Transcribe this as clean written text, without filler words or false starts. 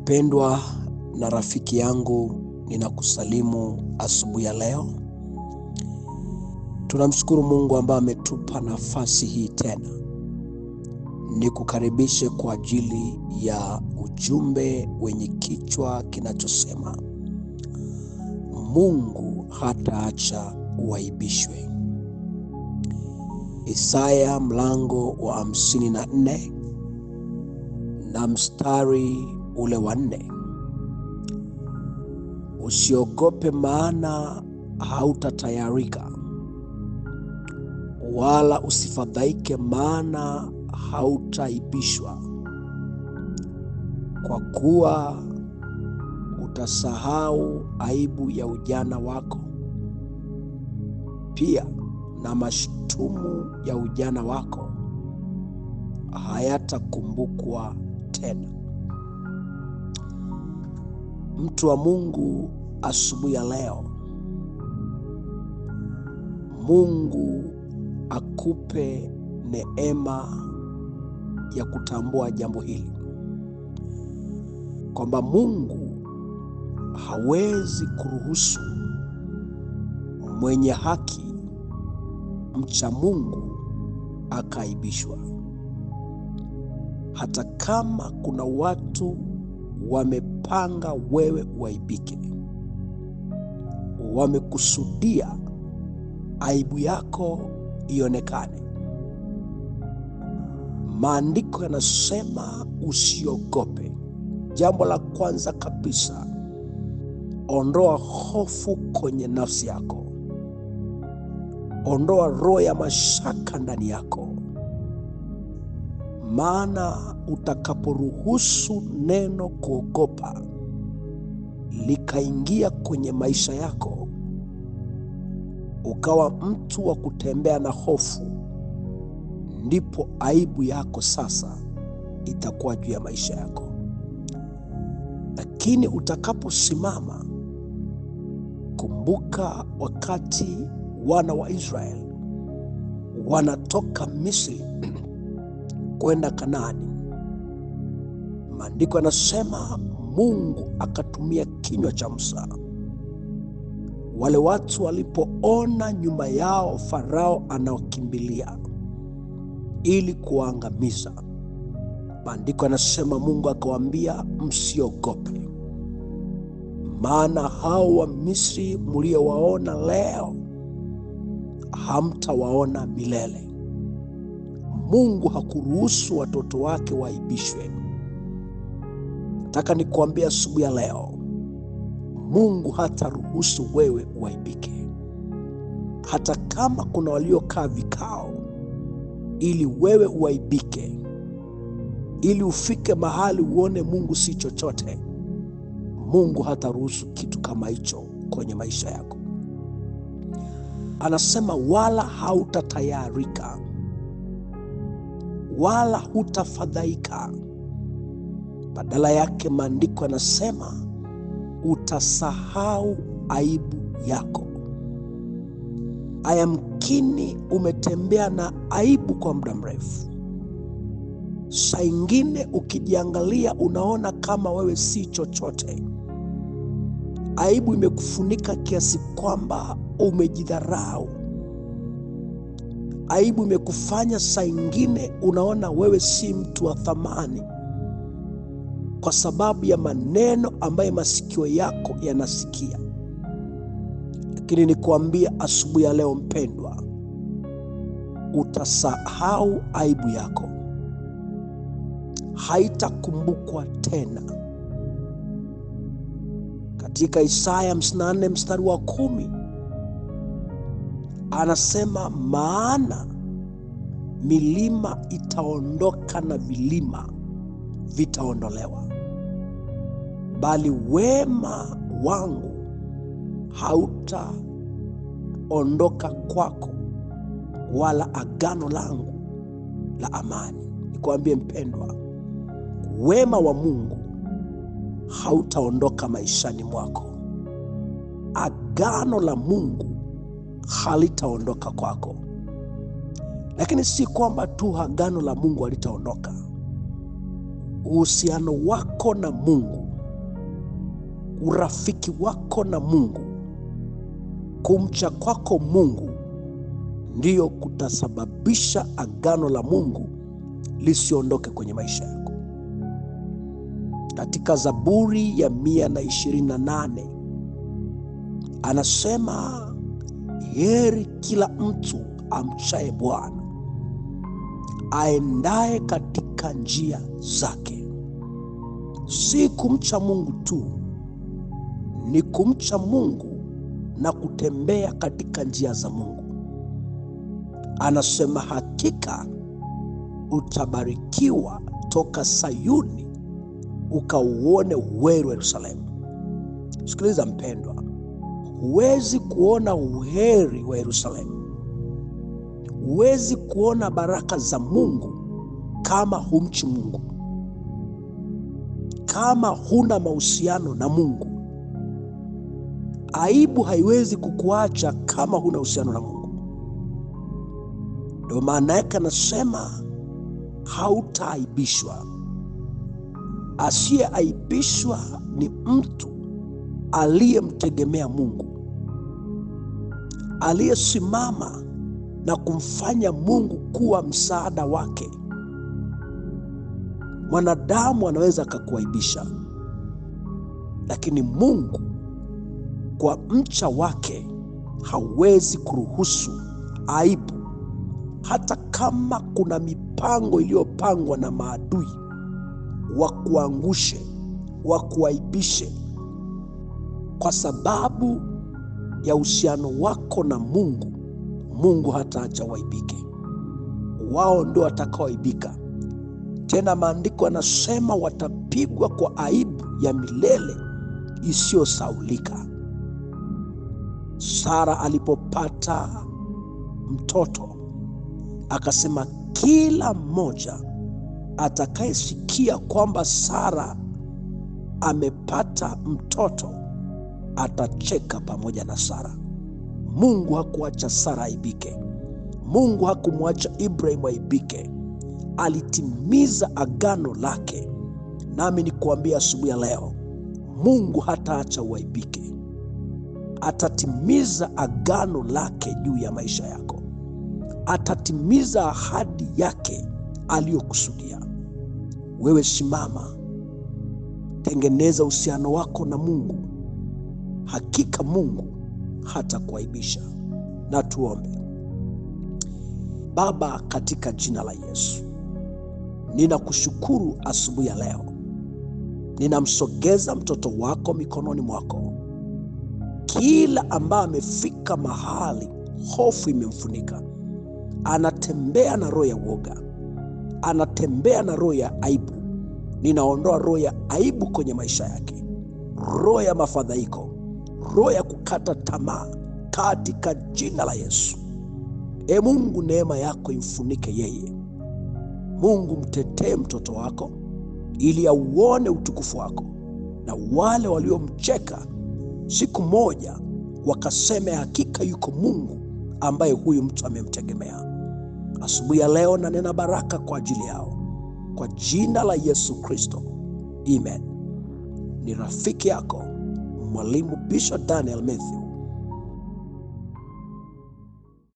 Mpendwa na rafiki yangu, ninakusalimu asubuhi ya leo. Tunamshukuru Mungu ambaye ametupa nafasi hii tena. Nikukaribishe kwa ajili ya ujumbe wenye kichwa kinachosema Mungu hataacha uaibishwe. Isaya mlango wa 54 na mstari ule wa 4. Usiogope, maana hautatayarika, wala usifadhaike, maana hautaibishwa, kwa kuwa utasahau aibu ya ujana wako, pia na mashtumu ya ujana wako hayatakumbukwa tena. Mtu wa Mungu, asubuhi ya leo, Mungu akupe neema ya kutambua jambo hili, kwamba Mungu hawezi kuruhusu mwenye haki, mcha Mungu, akaibishwa. Hata kama kuna watu wamepanga wewe uaibike, wamekusudia aibu yako ionekane, maandiko yanasema usiogope. Jambo la kwanza kabisa, ondoa hofu kwenye nafsi yako. Ondoa roho ya mashaka ndani yako. Maana utakaporuhusu neno kuogopa likaingia kwenye maisha yako, ukawa mtu wa kutembea na hofu, ndipo aibu yako sasa itakuwa juu ya maisha yako. Lakini utakaposimama, kumbuka wakati wana wa Israeli wanatoka Misri kwenda Kanaani, maandiko yanasema Mungu akatumia kinywa cha Musa. Wale watu walipoona nyuma yao Farao anaokimbilia ili kuangamiza, maandiko yanasema Mungu akawaambia, msiogope, maana hao wa Misri mliowaona leo hamtawaona milele. Mungu hakuruhusu watoto wake waibishwe. Nataka nikuambia asubuhi ya leo, Mungu hataruhusu wewe uaibike. Hata kama kuna waliokaa vikao ili wewe uaibike, ili ufike mahali uone Mungu si chochote, Mungu hataruhusu kitu kama hicho kwenye maisha yako. Anasema wala hautatayarika, wala hutafadhaika. Badala yake maandiko yanasema utasahau aibu yako. Ayamkini umetembea na aibu kwa muda mrefu. Saa ingine ukijiangalia unaona kama wewe si chochote. Aibu imekufunika kiasi kwamba umejidharau. Aibu imekufanya saa ingine unaona wewe si mtu wa thamani, kwa sababu ya maneno ambayo masikio yako yanasikia. Lakini nikuambia asubuhi ya leo, mpendwa, utasahau aibu yako, haitakumbukwa tena. Katika Isaya 54 mstari wa 10 anasema, maana milima itaondoka na vilima vitaondolewa, bali wema wangu hautaondoka kwako, wala agano langu la amani. Nikwambie mpendwa, wema wa Mungu hautaondoka maishani mwako. Agano la Mungu halitaondoka kwako. Lakini si kwamba tu agano la Mungu halitaondoka. Uhusiano wako na Mungu urafiki wako na Mungu, kumcha kwako Mungu, ndiyo kutasababisha agano la Mungu lisiondoke kwenye maisha yako. Katika Zaburi ya 128 anasema, heri kila mtu amchaye Bwana, aendaye katika njia zake. Si kumcha Mungu tu, ni kumcha Mungu na kutembea katika njia za Mungu. Anasema, hakika utabarikiwa toka Sayuni, ukauone uheri wa Yerusalemu. Sikiliza mpendwa, huwezi kuona uheri wa Yerusalemu, huwezi kuona baraka za Mungu kama humchi Mungu, kama huna mahusiano na Mungu. Aibu haiwezi kukuacha kama huna uhusiano na Mungu. Ndio maana yake anasema hautaaibishwa. Asiyeaibishwa ni mtu aliyemtegemea Mungu, aliyesimama na kumfanya Mungu kuwa msaada wake. Mwanadamu anaweza akakuaibisha, lakini Mungu kwa mcha wake hawezi kuruhusu aibu, hata kama kuna mipango iliyopangwa na maadui wakuangushe, wakuaibishe. Kwa sababu ya uhusiano wako na Mungu, Mungu hataacha waibike. Wao ndio watakaoaibika. Tena maandiko yanasema watapigwa kwa aibu ya milele isiyosahaulika. Sara alipopata mtoto akasema, kila mmoja atakayesikia kwamba Sara amepata mtoto atacheka pamoja na Sara. Mungu hakuacha Sara aibike. Mungu hakumwacha Ibrahim aibike. Alitimiza agano lake. Nami nikuambia asubuhi ya leo, Mungu hataacha uaibike. Atatimiza agano lake juu ya maisha yako. Atatimiza ahadi yake aliyokusudia. Wewe simama, tengeneza uhusiano wako na Mungu. Hakika Mungu hatakuaibisha. Na tuombe. Baba, katika jina la Yesu, ninakushukuru asubuhi ya leo. Ninamsogeza mtoto wako mikononi mwako. Kila ambaye amefika mahali hofu imemfunika, anatembea na roho ya woga, anatembea na roho ya aibu, ninaondoa roho ya aibu kwenye maisha yake, roho ya mafadhaiko, roho ya kukata tamaa, katika jina la Yesu. Mungu, neema yako imfunike yeye. Mungu, mtetee mtoto wako ili auone utukufu wako, na wale waliomcheka siku moja wakaseme, hakika yuko Mungu ambaye huyu mtu amemtegemea. Asubuhi ya leo na nena baraka kwa ajili yao, kwa jina la Yesu Kristo, amen. Ni rafiki yako Mwalimu Bishop Daniel Mathew